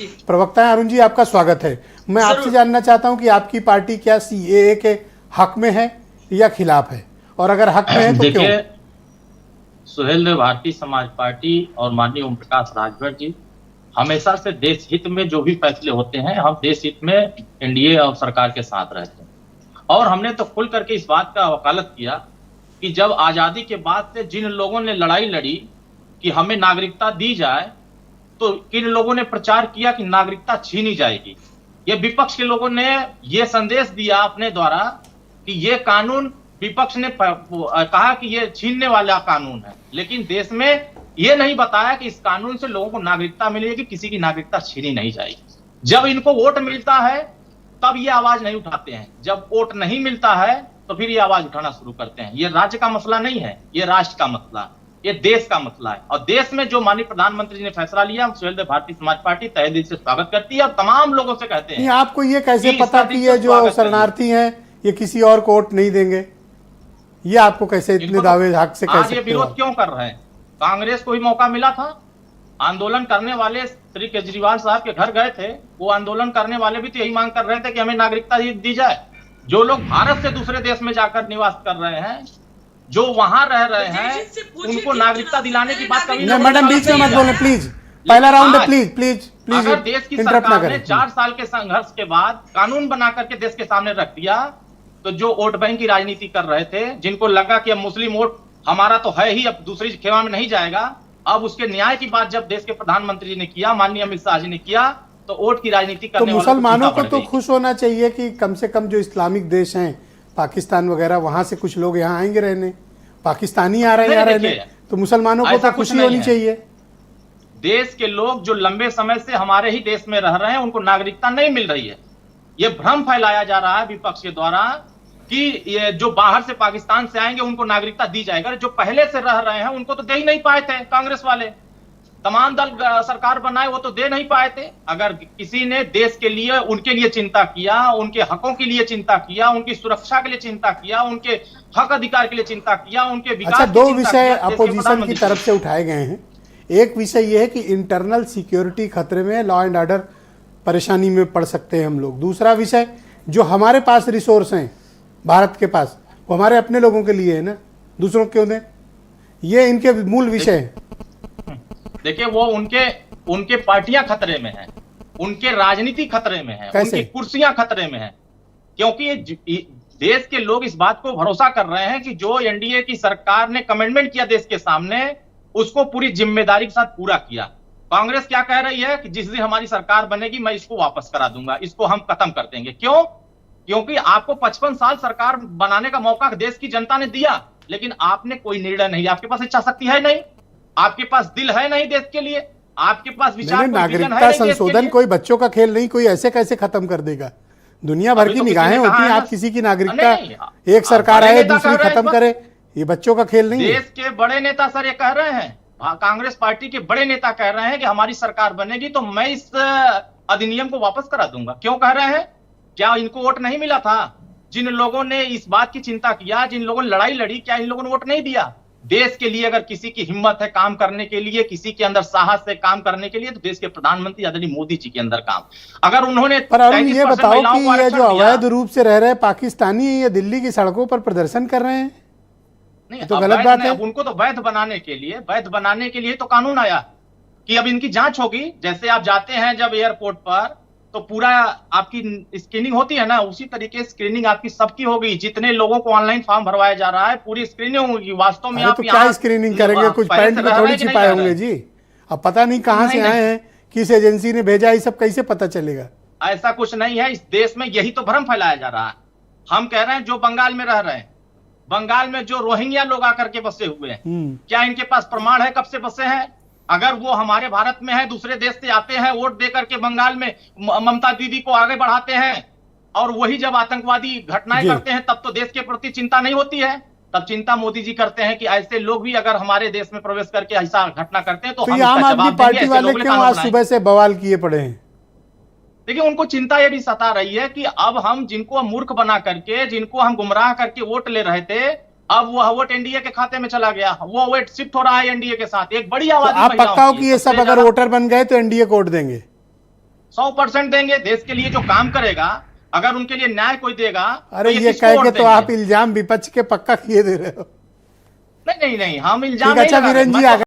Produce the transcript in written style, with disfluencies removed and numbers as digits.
प्रवक्ता हैं अरुण जी, आपका स्वागत है। मैं आपसे जानना चाहता हूं कि आपकी पार्टी क्या सीएए के हक में है या खिलाफ है, और अगर हक में है तो क्यों? देखिए, सुहेल देव भारतीय समाज पार्टी और माननीय ओम प्रकाश राजभर जी हमेशा से देश हित में जो भी फैसले होते हैं, हम देश हित में एनडीए और सरकार के साथ रहते हैं। और हमने तो खुल करके इस बात का वकालत किया कि जब आजादी के बाद से जिन लोगों ने लड़ाई लड़ी कि हमें नागरिकता दी जाए, तो किन लोगों ने प्रचार किया कि नागरिकता छीनी जाएगी। ये विपक्ष के लोगों ने ये संदेश दिया अपने द्वारा कि ये कानून, विपक्ष ने कहा कि ये छीनने वाला कानून है, लेकिन देश में ये नहीं बताया कि इस कानून से लोगों को नागरिकता मिलेगी, किसी की नागरिकता छीनी नहीं जाएगी। जब इनको वोट मिलता है तब ये आवाज नहीं उठाते हैं, जब वोट नहीं मिलता है तो फिर ये आवाज उठाना शुरू करते हैं। ये राज्य का मसला नहीं है, ये राष्ट्र का मसला है, ये देश का मसला है। और देश में जो माननीय प्रधानमंत्री जी ने फैसला लिया, सुहेल देव भारतीय समाज पार्टी तहे दिल से स्वागत करती है और तमाम लोगों से कहते हैं। आपको ये कैसे पता कि ये जो शरणार्थी हैं ये किसी और को वोट नहीं देंगे? ये आपको कैसे इतने दावे हक से कह सकते हो? आज ये विरोध क्यों कर रहे हैं? कांग्रेस को भी मौका मिला था, आंदोलन करने वाले श्री केजरीवाल साहब के घर गए थे, वो आंदोलन करने वाले भी तो यही मांग कर रहे थे कि हमें नागरिकता दी जाए। जो लोग भारत से दूसरे देश में जाकर निवास कर रहे हैं, जो वहां रह रहे हैं, उनको नागरिकता दिलाने की बात कभी नहीं। मैडम बीच में मत बोलें प्लीज, पहला राउंड है, प्लीज प्लीज प्लीज। अगर देश की सरकार ने 4 साल के संघर्ष के बाद कानून बना करके देश के सामने रख दिया, तो जो वोट बैंक की राजनीति कर रहे थे, जिनको लगा कि अब मुस्लिम वोट हमारा तो है ही, अब दूसरी खेमा में नहीं जाएगा, अब उसके न्याय की बात जब देश के प्रधानमंत्री जी ने किया, माननीय अमित शाह जी ने किया, तो वोट की राजनीति करने तो मुसलमानों को तो खुश होना चाहिए कि कम से कम जो इस्लामिक देश हैं, पाकिस्तान वगैरह, वहां से कुछ लोग यहाँ आएंगे रहने, पाकिस्तानी आ रहे हैं यहाँ रहने, तो मुसलमानों को तो खुशी होनी चाहिए। देश के लोग जो लंबे समय से हमारे ही देश में रह रहे हैं, उनको नागरिकता नहीं मिल रही है। ये भ्रम फैलाया जा रहा है विपक्ष के द्वारा कि ये जो बाहर से पाकिस्तान से आएंगे उनको नागरिकता दी जाएगा। जो पहले से रह रहे हैं उनको तो दे ही नहीं पाए थे कांग्रेस वाले, तमाम दल सरकार बनाए वो तो दे नहीं पाए थे। अगर किसी ने देश के लिए, उनके लिए चिंता किया, उनके हकों के लिए चिंता किया, उनकी सुरक्षा के लिए चिंता किया, उनके हक अधिकार के लिए चिंता किया, उनके विकास। अच्छा, 2 विषय अपोजिशन की तरफ से उठाए गए हैं। एक विषय यह है कि इंटरनल सिक्योरिटी खतरे में, लॉ एंड ऑर्डर परेशानी में पड़ सकते हैं हम लोग। दूसरा विषय, जो हमारे पास रिसोर्स हैं भारत के पास, वो हमारे अपने लोगों के लिए है ना, दूसरों क्यों दें? ये इनके मूल विषय हैं। देखिए, वो उनके पार्टियां खतरे में हैं, उनके राजनीति खतरे में है, उनकी कुर्सियां खतरे में है, क्योंकि देश के लोग इस बात को भरोसा कर रहे हैं कि जो एनडीए की सरकार ने कमिटमेंट किया देश के सामने, उसको पूरी जिम्मेदारी के साथ पूरा किया। कांग्रेस क्या कह रही है कि जिस दिन हमारी सरकार बनेगी मैं इसको वापस करा दूंगा, इसको हम खत्म कर देंगे। क्यों? क्योंकि आपको 55 साल सरकार बनाने का मौका देश की जनता ने दिया, लेकिन आपने कोई निर्णय नहीं, आपके पास इच्छा शक्ति है नहीं, आपके पास दिल है नहीं देश के लिए, आपके पास विचार, नागरिकता संशोधन कोई बच्चों का खेल नहीं, कोई ऐसे कैसे खत्म कर देगा। दुनिया भर की निगाहें होती हैं, आप किसी की नागरिकता, एक सरकार आए दूसरी खत्म करे, ये बच्चों का खेल नहीं है। देश के बड़े नेता सर ये कह रहे हैं, कांग्रेस पार्टी के बड़े नेता कह रहे हैं कि हमारी सरकार बनेगी तो मैं इस अधिनियम को वापस करा दूंगा। क्यों कह रहे हैं? क्या इनको वोट नहीं मिला था? जिन लोगों ने इस बात की चिंता किया, जिन लोगों ने लड़ाई लड़ी, क्या इन लोगों ने वोट नहीं दिया? देश के लिए अगर किसी की हिम्मत है काम करने के लिए, किसी के अंदर साहस है काम करने के लिए, तो देश के प्रधानमंत्री आदरणीय मोदी जी के अंदर काम। अगर उन्होंने, पर अरुण ये बताओ कि ये जो अवैध रूप से रह रहे पाकिस्तानी, ये दिल्ली की सड़कों पर प्रदर्शन कर रहे हैं, नहीं तो गलत बात है। उनको तो वैध बनाने के लिए तो कानून आया कि अब इनकी जांच होगी। जैसे आप जाते हैं जब एयरपोर्ट पर, तो पूरा आपकी स्क्रीनिंग होती है ना, उसी तरीके से स्क्रीनिंग आपकी सबकी होगी। जितने लोगों को ऑनलाइन फॉर्म भरवाया जा रहा है, पूरी स्क्रीनिंग होगी। वास्तव में आप तो क्या स्क्रीनिंग करेंगे? कुछ पैंट में थोड़ी छिपाए होंगे जी। अब पता नहीं कहां से आए हैं, किस एजेंसी ने भेजा, ये सब कैसे पता चलेगा? ऐसा कुछ नहीं है इस देश में, यही तो भ्रम फैलाया जा रहा है। हम कह रहे हैं जो बंगाल में रह रहे हैं, बंगाल में जो रोहिंग्या लोग आकर के बसे हुए हैं, क्या इनके पास प्रमाण है कब से बसे हैं? अगर वो हमारे भारत में है, दूसरे देश से आते हैं, वोट दे करके बंगाल में ममता दीदी को आगे बढ़ाते हैं, और वही जब आतंकवादी घटनाएं करते हैं तब तो देश के प्रति चिंता नहीं होती है। तब चिंता मोदी जी करते हैं कि ऐसे लोग भी अगर हमारे देश में प्रवेश करके ऐसा घटना करते हैं तो हम आम आदमी पार्टी वाले क्यों आज सुबह से बवाल किए पड़े हैं? देखिए, उनको चिंता ये भी सता रही है कि अब हम जिनको मूर्ख बना करके, जिनको हम गुमराह करके वोट ले रहे थे, अब वो वोट एनडीए के खाते में चला गया, वो वोट शिफ्ट हो रहा है एनडीए के साथ। एक बड़ी आबादी, आप पक्का हो कि ये सब अगर वोटर बन गए तो एनडीए को वोट देंगे? 100% देंगे। देश के लिए जो काम करेगा, अगर उनके लिए न्याय कोई देगा, अरे तो ये किसको कह वोट के तो देंगे? आप इल्जाम विपक्ष के पक्का किए दे रहे हो। नहीं, हम इल्जाम ठीक, नहीं अच्छा लगा रहे। वीरेन जी मैं तो आगे